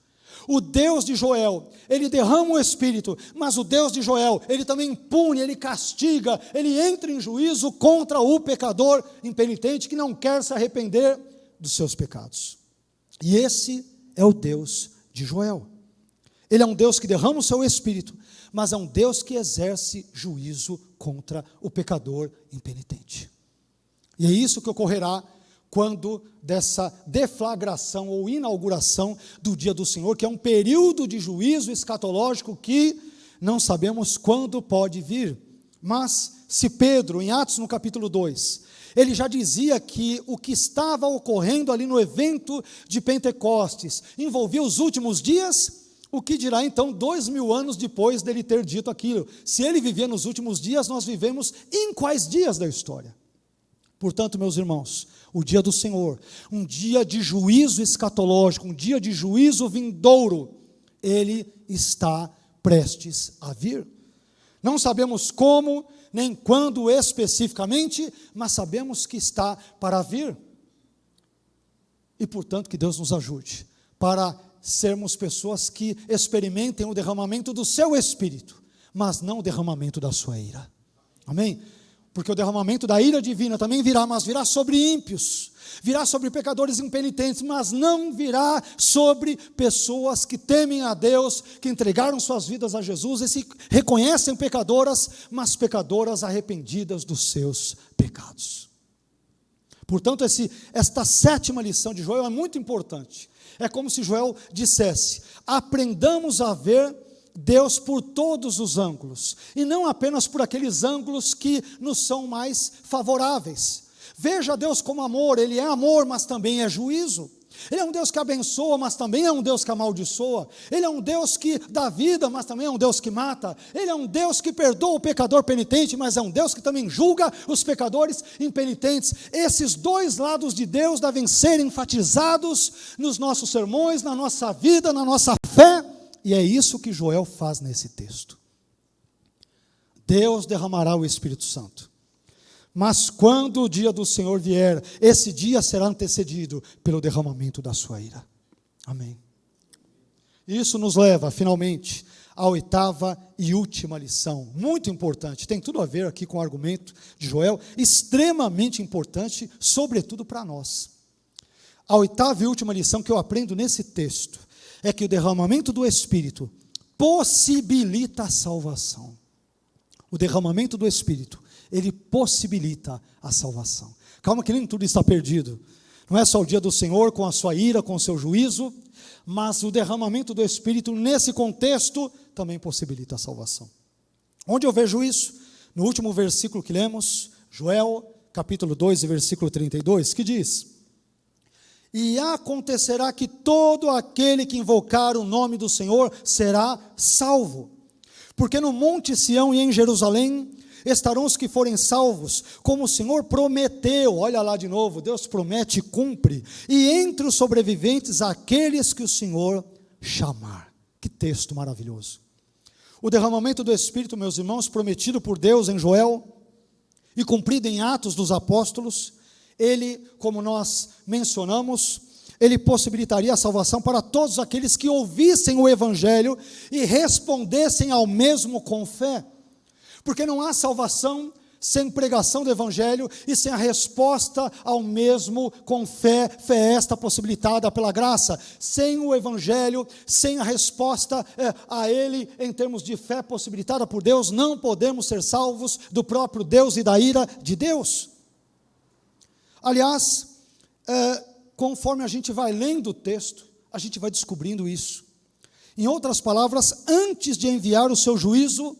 O Deus de Joel, ele derrama o Espírito, mas o Deus de Joel, ele também pune, ele castiga, ele entra em juízo contra o pecador impenitente que não quer se arrepender dos seus pecados. E esse é o Deus de Joel. Ele é um Deus que derrama o seu Espírito, mas é um Deus que exerce juízo contra o pecador impenitente. E é isso que ocorrerá quando dessa deflagração ou inauguração do dia do Senhor, que é um período de juízo escatológico que não sabemos quando pode vir. Mas se Pedro, em Atos no capítulo 2, ele já dizia que o que estava ocorrendo ali no evento de Pentecostes envolvia os últimos dias, o que dirá então 2000 anos depois dele ter dito aquilo? Se ele vivia nos últimos dias, nós vivemos em quais dias da história? Portanto, meus irmãos, o dia do Senhor, um dia de juízo escatológico, um dia de juízo vindouro, ele está prestes a vir. Não sabemos como, nem quando especificamente, mas sabemos que está para vir. E, portanto, que Deus nos ajude para sermos pessoas que experimentem o derramamento do seu Espírito, mas não o derramamento da sua ira. Amém? Porque o derramamento da ira divina também virá, mas virá sobre ímpios, virá sobre pecadores impenitentes, mas não virá sobre pessoas que temem a Deus, que entregaram suas vidas a Jesus e se reconhecem pecadoras, mas pecadoras arrependidas dos seus pecados. Portanto, esta sétima lição de Joel é muito importante. É como se Joel dissesse: aprendamos a ver Deus por todos os ângulos, e não apenas por aqueles ângulos que nos são mais favoráveis. Veja Deus como amor, Ele é amor, mas também é juízo. Ele é um Deus que abençoa, mas também é um Deus que amaldiçoa. Ele é um Deus que dá vida, mas também é um Deus que mata. Ele é um Deus que perdoa o pecador penitente, mas é um Deus que também julga os pecadores impenitentes. Esses dois lados de Deus devem ser enfatizados nos nossos sermões, na nossa vida, na nossa fé, e é isso que Joel faz nesse texto. Deus derramará o Espírito Santo. Mas quando o dia do Senhor vier, esse dia será antecedido pelo derramamento da sua ira. Amém. Isso nos leva, finalmente, à oitava e última lição, muito importante, tem tudo a ver aqui com o argumento de Joel, extremamente importante, sobretudo para nós. A oitava e última lição que eu aprendo nesse texto, é que o derramamento do Espírito possibilita a salvação. O derramamento do Espírito, ele possibilita a salvação. Calma que nem tudo está perdido. Não é só o dia do Senhor com a sua ira, com o seu juízo, mas o derramamento do Espírito nesse contexto também possibilita a salvação. Onde eu vejo isso? No último versículo que lemos, Joel, capítulo 2, versículo 32, que diz: E acontecerá que todo aquele que invocar o nome do Senhor será salvo. Porque no monte Sião e em Jerusalém estarão os que forem salvos, como o Senhor prometeu. Olha lá de novo, Deus promete e cumpre. E entre os sobreviventes, aqueles que o Senhor chamar. Que texto maravilhoso. O derramamento do Espírito, meus irmãos, prometido por Deus em Joel e cumprido em Atos dos Apóstolos, ele, como nós mencionamos, ele possibilitaria a salvação para todos aqueles que ouvissem o Evangelho e respondessem ao mesmo com fé. Porque não há salvação sem pregação do Evangelho e sem a resposta ao mesmo com fé, fé esta possibilitada pela graça. Sem o Evangelho, sem a resposta a ele em termos de fé possibilitada por Deus, não podemos ser salvos do próprio Deus e da ira de Deus. Aliás, conforme a gente vai lendo o texto, a gente vai descobrindo isso. Em outras palavras, antes de enviar o seu juízo,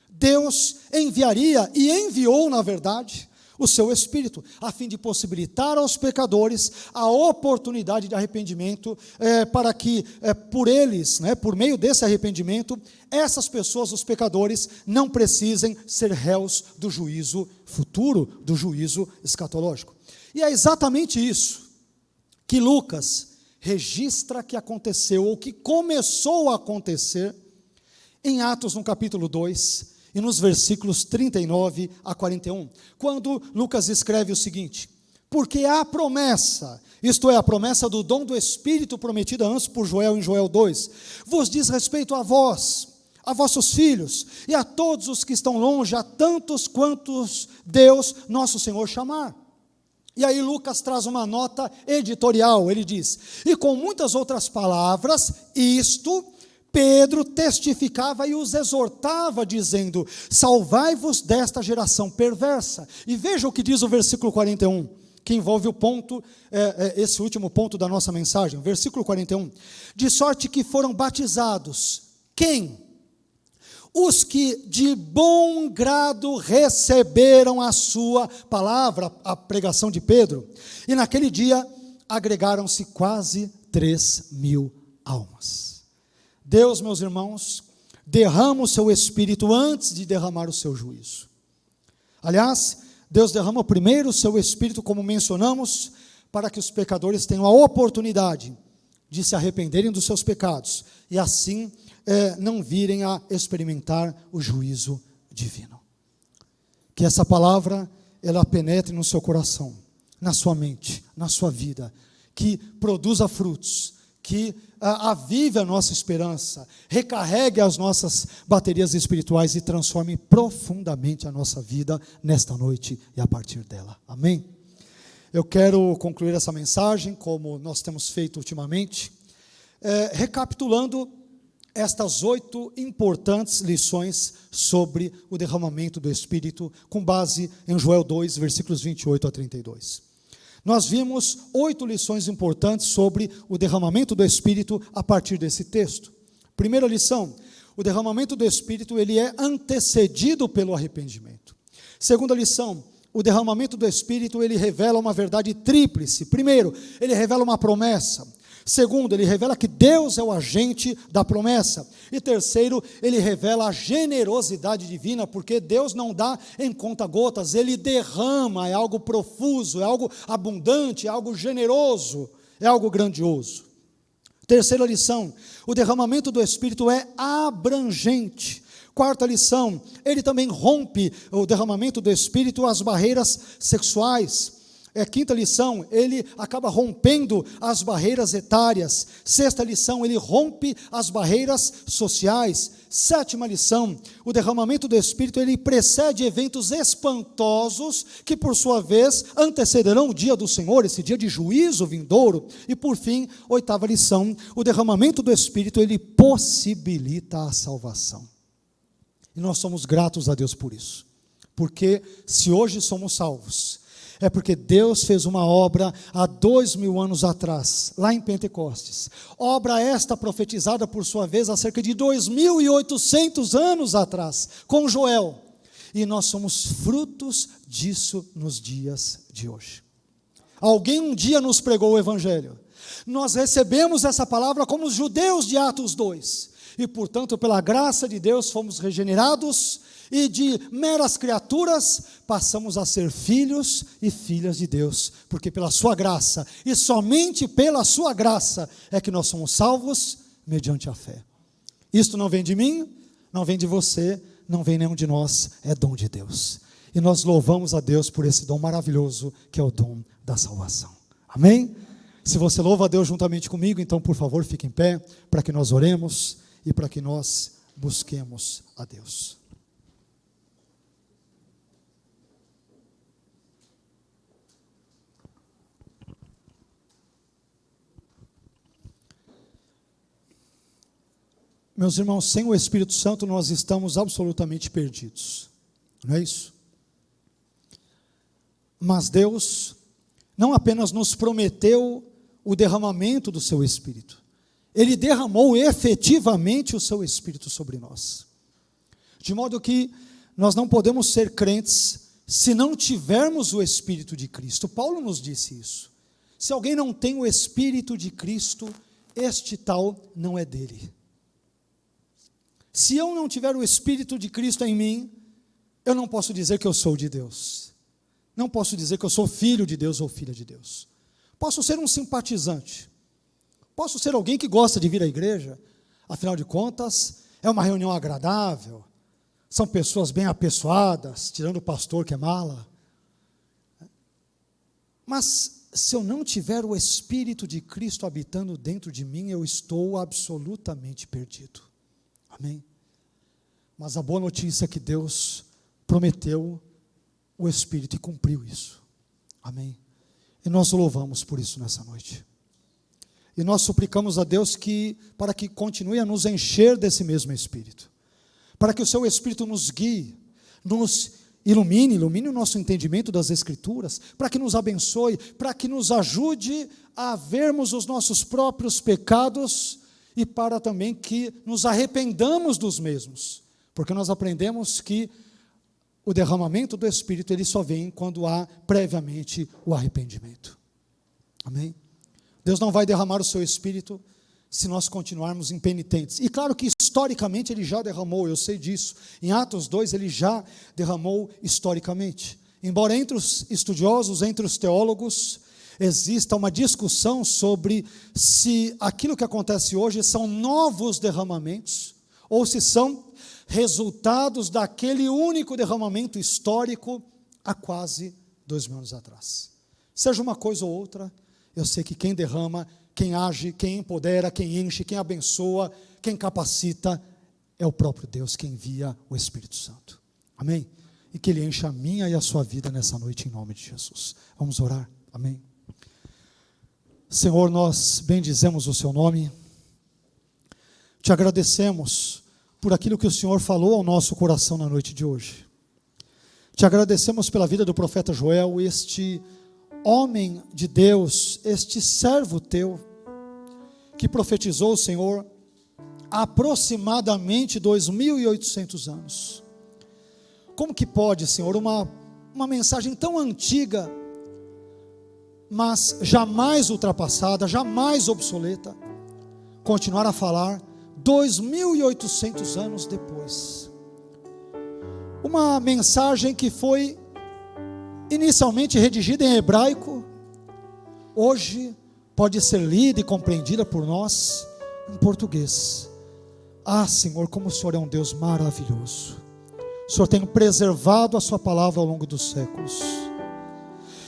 Deus enviaria e enviou, na verdade, o seu Espírito, a fim de possibilitar aos pecadores a oportunidade de arrependimento, para que por eles, por meio desse arrependimento, essas pessoas, os pecadores, não precisem ser réus do juízo futuro, do juízo escatológico. E é exatamente isso que Lucas registra que aconteceu, ou que começou a acontecer, em Atos, no capítulo 2, e nos versículos 39 a 41, quando Lucas escreve o seguinte: porque a promessa, isto é, a promessa do dom do Espírito prometida antes por Joel em Joel 2, vos diz respeito a vós, a vossos filhos, e a todos os que estão longe, a tantos quantos Deus, nosso Senhor, chamar. E aí Lucas traz uma nota editorial, ele diz: e com muitas outras palavras, isto Pedro testificava e os exortava, dizendo: salvai-vos desta geração perversa. E veja o que diz o versículo 41, que envolve o ponto, esse último ponto da nossa mensagem. Versículo 41, de sorte que foram batizados, quem? Os que de bom grado receberam a sua palavra, a pregação de Pedro, e naquele dia agregaram-se quase 3.000 almas. Deus, meus irmãos, derrama o seu Espírito antes de derramar o seu juízo. Aliás, Deus derrama primeiro o seu Espírito, como mencionamos, para que os pecadores tenham a oportunidade de se arrependerem dos seus pecados, e assim não virem a experimentar o juízo divino. Que essa palavra, ela penetre no seu coração, na sua mente, na sua vida, que produza frutos, que avive a nossa esperança, recarregue as nossas baterias espirituais e transforme profundamente a nossa vida nesta noite e a partir dela. Amém? Eu quero concluir essa mensagem, como nós temos feito ultimamente, recapitulando estas 8 importantes lições sobre o derramamento do Espírito, com base em Joel 2, versículos 28 a 32. Nós vimos 8 lições importantes sobre o derramamento do Espírito a partir desse texto. Primeira lição: o derramamento do Espírito, ele é antecedido pelo arrependimento. Segunda lição: o derramamento do Espírito, ele revela uma verdade tríplice. Primeiro, ele revela uma promessa. Segundo, ele revela que Deus é o agente da promessa. E terceiro, ele revela a generosidade divina, porque Deus não dá em conta-gotas, ele derrama, é algo profuso, é algo abundante, é algo generoso, é algo grandioso. Terceira lição: o derramamento do Espírito é abrangente. Quarta lição: ele também rompe, o derramamento do Espírito, as barreiras sexuais. Quinta lição: ele acaba rompendo as barreiras etárias. Sexta lição: ele rompe as barreiras sociais. Sétima lição: o derramamento do Espírito, ele precede eventos espantosos que, por sua vez, antecederão o dia do Senhor, esse dia de juízo vindouro. E por fim, oitava lição: o derramamento do Espírito, ele possibilita a salvação. E nós somos gratos a Deus por isso, porque se hoje somos salvos, é porque Deus fez uma obra há 2000 anos atrás, lá em Pentecostes. Obra esta profetizada, por sua vez, há cerca de 2800 anos atrás, com Joel. E nós somos frutos disso nos dias de hoje. Alguém um dia nos pregou o Evangelho. Nós recebemos essa palavra como os judeus de Atos 2. E, portanto, pela graça de Deus, fomos regenerados e de meras criaturas passamos a ser filhos e filhas de Deus. Porque pela sua graça, e somente pela sua graça, é que nós somos salvos mediante a fé. Isto não vem de mim, não vem de você, não vem nenhum de nós, é dom de Deus. E nós louvamos a Deus por esse dom maravilhoso, que é o dom da salvação. Amém? Se você louva a Deus juntamente comigo, então por favor fique em pé, para que nós oremos e para que nós busquemos a Deus. Meus irmãos, sem o Espírito Santo nós estamos absolutamente perdidos, não é isso? Mas Deus não apenas nos prometeu o derramamento do seu Espírito, Ele derramou efetivamente o seu Espírito sobre nós, de modo que nós não podemos ser crentes se não tivermos o Espírito de Cristo. Paulo nos disse isso. Se alguém não tem o Espírito de Cristo, este tal não é dele. Se eu não tiver o Espírito de Cristo em mim, eu não posso dizer que eu sou de Deus. Não posso dizer que eu sou filho de Deus ou filha de Deus. Posso ser um simpatizante. Posso ser alguém que gosta de vir à igreja. Afinal de contas, é uma reunião agradável. São pessoas bem apessoadas, tirando o pastor que é mala. Mas se eu não tiver o Espírito de Cristo habitando dentro de mim, eu estou absolutamente perdido. Amém? Mas a boa notícia é que Deus prometeu o Espírito e cumpriu isso. Amém? E nós o louvamos por isso nessa noite. E nós suplicamos a Deus para que continue a nos encher desse mesmo Espírito. Para que o seu Espírito nos guie, nos ilumine o nosso entendimento das Escrituras, para que nos abençoe, para que nos ajude a vermos os nossos próprios pecados e para também que nos arrependamos dos mesmos, porque nós aprendemos que o derramamento do Espírito ele só vem quando há previamente o arrependimento. Amém? Deus não vai derramar o seu Espírito se nós continuarmos impenitentes. E claro que historicamente ele já derramou, eu sei disso. Em Atos 2 ele já derramou historicamente. Embora entre os estudiosos, entre os teólogos, exista uma discussão sobre se aquilo que acontece hoje são novos derramamentos, ou se são resultados daquele único derramamento histórico há quase 2000 anos atrás. Seja uma coisa ou outra, eu sei que quem derrama, quem age, quem empodera, quem enche, quem abençoa, quem capacita, é o próprio Deus que envia o Espírito Santo. Amém? E que Ele encha a minha e a sua vida nessa noite em nome de Jesus. Vamos orar? Amém? Senhor, nós bendizemos o seu nome, te agradecemos por aquilo que o Senhor falou ao nosso coração na noite de hoje. Te agradecemos pela vida do profeta Joel, este homem de Deus, este servo teu, que profetizou, Senhor, há aproximadamente 2.800 anos. Como que pode, Senhor, uma mensagem tão antiga, mas jamais ultrapassada, jamais obsoleta, continuar a falar 2.800 anos depois? Uma mensagem que foi inicialmente redigida em hebraico, hoje pode ser lida e compreendida por nós em português. Ah, Senhor, como o Senhor é um Deus maravilhoso. O Senhor tem preservado a sua palavra ao longo dos séculos.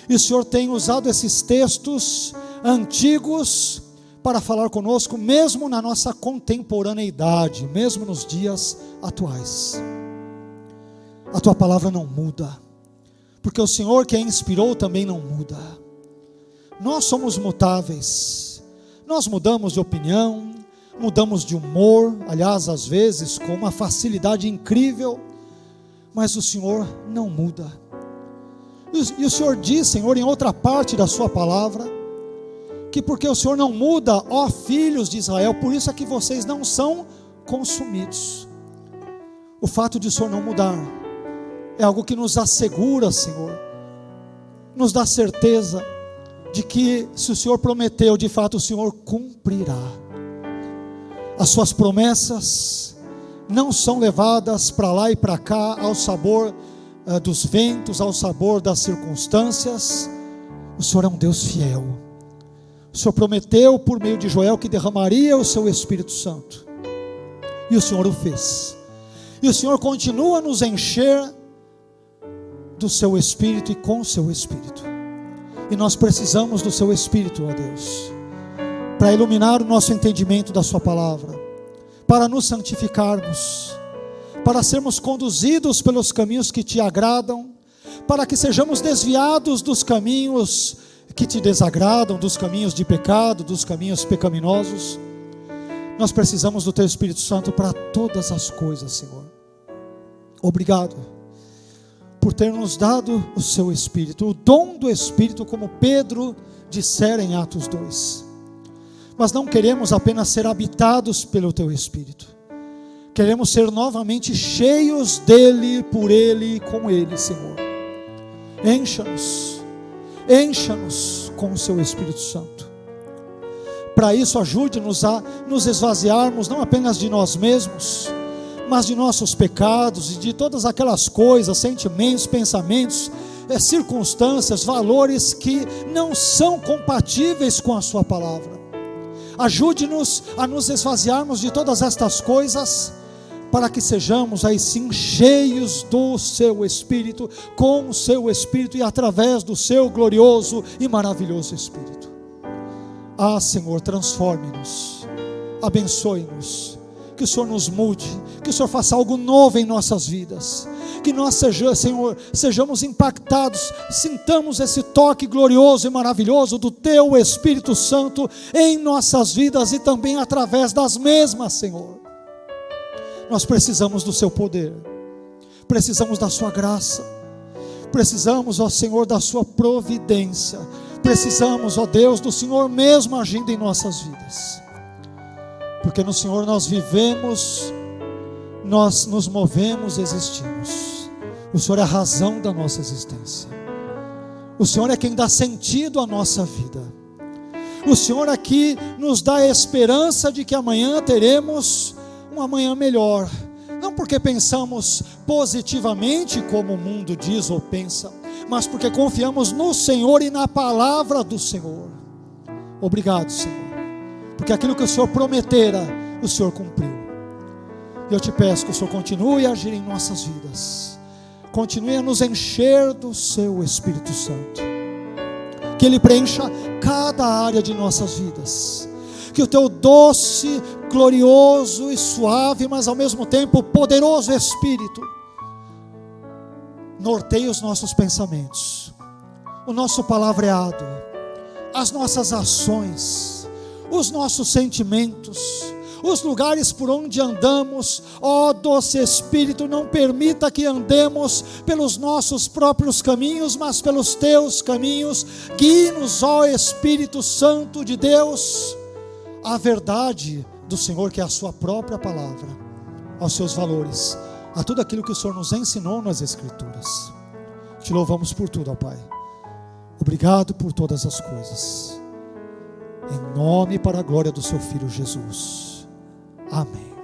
E o Senhor tem usado esses textos antigos para falar conosco, mesmo na nossa contemporaneidade, mesmo nos dias atuais. A tua palavra não muda, porque o Senhor que a inspirou também não muda. Nós somos mutáveis, nós mudamos de opinião, mudamos de humor, aliás, às vezes com uma facilidade incrível, mas o Senhor não muda. E o Senhor diz, Senhor, em outra parte da sua palavra, que porque o Senhor não muda, ó filhos de Israel, por isso é que vocês não são consumidos. O fato de o Senhor não mudar é algo que nos assegura, Senhor, nos dá certeza de que se o Senhor prometeu, de fato o Senhor cumprirá. As suas promessas não são levadas para lá e para cá ao sabor dos ventos, ao sabor das circunstâncias. O Senhor é um Deus fiel. O Senhor prometeu por meio de Joel que derramaria o seu Espírito Santo, e o Senhor o fez. E o Senhor continua a nos encher do seu Espírito e com o seu Espírito. E nós precisamos do seu Espírito, ó Deus, para iluminar o nosso entendimento da sua palavra, para nos santificarmos, para sermos conduzidos pelos caminhos que te agradam, para que sejamos desviados dos caminhos que te desagradam, dos caminhos de pecado, dos caminhos pecaminosos. Nós precisamos do teu Espírito Santo para todas as coisas, Senhor. Obrigado por ter nos dado o seu Espírito, o dom do Espírito, como Pedro dissera em Atos 2. Mas não queremos apenas ser habitados pelo teu Espírito, queremos ser novamente cheios dele, por ele e com ele, Senhor. Encha-nos com o seu Espírito Santo. Para isso, ajude-nos a nos esvaziarmos não apenas de nós mesmos, mas de nossos pecados e de todas aquelas coisas, sentimentos, pensamentos, circunstâncias, valores que não são compatíveis com a sua palavra. Ajude-nos a nos esvaziarmos de todas estas coisas, para que sejamos aí sim cheios do seu Espírito, com o seu Espírito e através do seu glorioso e maravilhoso Espírito. Ah, Senhor, transforme-nos, abençoe-nos, que o Senhor nos mude, que o Senhor faça algo novo em nossas vidas, que nós Senhor, sejamos impactados, sintamos esse toque glorioso e maravilhoso do teu Espírito Santo em nossas vidas e também através das mesmas, Senhor. Nós precisamos do seu poder, precisamos da sua graça, precisamos, ó Senhor, da sua providência, precisamos, ó Deus, do Senhor mesmo agindo em nossas vidas, porque no Senhor nós vivemos, nós nos movemos, existimos. O Senhor é a razão da nossa existência, o Senhor é quem dá sentido à nossa vida, o Senhor aqui nos dá a esperança de que amanhã teremos um amanhã melhor, não porque pensamos positivamente como o mundo diz ou pensa, mas porque confiamos no Senhor e na palavra do Senhor. Obrigado, Senhor, porque aquilo que o Senhor prometera, o Senhor cumpriu. E eu te peço que o Senhor continue a agir em nossas vidas, continue a nos encher do seu Espírito Santo, que Ele preencha cada área de nossas vidas, que o teu doce, glorioso e suave, mas ao mesmo tempo poderoso Espírito norteie os nossos pensamentos, o nosso palavreado, as nossas ações, os nossos sentimentos, os lugares por onde andamos. Ó doce Espírito, não permita que andemos pelos nossos próprios caminhos, mas pelos teus caminhos. Guie-nos, ó Espírito Santo de Deus, a verdade do Senhor, que é a sua própria palavra, aos seus valores, a tudo aquilo que o Senhor nos ensinou nas Escrituras. Te louvamos por tudo, ó Pai. Obrigado por todas as coisas, em nome e para a glória do seu Filho Jesus. Amém.